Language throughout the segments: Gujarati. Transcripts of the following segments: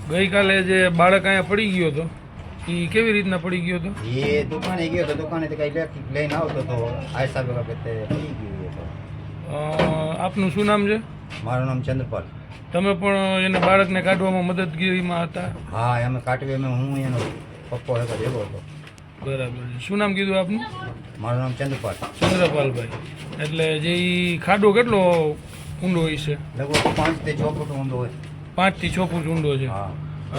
ગઈકાલે જે બાળક અહીંયા પડી ગયો હતો એ કેવી રીતના પડી ગયો હતો? એ દુકાને ગયો તો દુકાનેથી કઈ લઈને આવતો તો આ હિસાબે વખતે પડી ગયો એ તો. આપનું શું નામ છે? મારું નામ ચંદ્રપાલ. તમે પણ એને બાળકને કાઢવામાં મદદગીરીમાં હતા? હા, અમે કાઢવી અમે હું એનો પપ્પો હતો ભેગો હતો. બરાબર છે. શું નામ કીધું આપનું? મારું નામ ચંદ્રપાલ. ચંદ્રપાલભાઈ. એટલે જે ઈ ખાડો કેટલો ઊંડો હોય છે? લગભગ 5 થી 6 ફૂટ ઊંડો હોય. 5 થી 6 ફૂટ ઊંડો છે. હા.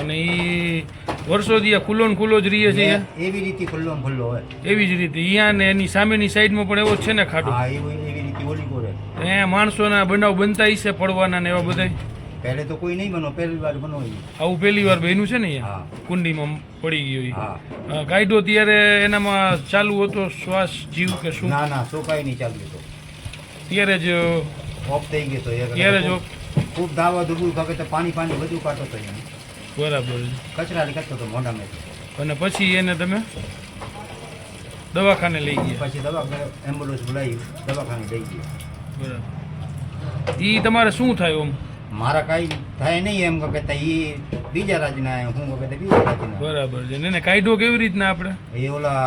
અને એ વર્ષોથી આ ખુલ્લો ને ખુલ્લો જ રહીએ છે? એવી રીતે ખુલ્લો ને ખુલ્લો હોય. એવી જ રીતે અહીંયા ને એની સામેની સાઈડમાં પણ એવો જ છે ને ખાડો? હા, એવી રીતે ઓલી કોરે. અહીંયા માણસોના બનાવ બનતા હશે પડવાના ને એવા બધા? પહેલે તો કોઈ નહીં બનો, પહેલી વાર બનો. આવું પહેલી વાર બન્યું છે ને અહીંયા? હા. કુંડીમાં પડી ગયો એ? હા. કાયદો ત્યારે એનામાં ચાલુ હતો શ્વાસ જીવ કે શું? ના ના, શું કાંઈ નહીં ચાલ્યું તો. ત્યારે જ ઓફ થઈ ગયો તો. ત્યારે જ ખૂબ ધાવા દુબું ખાકે તો પાણી બધું કાઢતો હતો એને. બરાબર. કચરા કરતો હતો મોઢામાં. અને પછી એને તમે દવાખાને લઈ ગયા? પછી એમ્બ્યુલન્સ બોલાવી દવાખાને લઈ ગયા. બરાબર. એ તમારે શું થાય આમ? મારા કાંઈ થાય નહીં એમ કહેતા એ બીજા રાજ્યના હું કહેતા બીજા રાજ્યના. બરાબર છે. એને કાયદો કેવી રીતના આપણે? એ ઓલા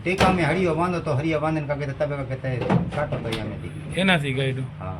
ટેકા મેં હળિયો બાંધો તો હળિયા બાંધીને કાંકે તમે કહેતા કાઢતો તો અહીંયાથી. એનાથી કાયદો? હા.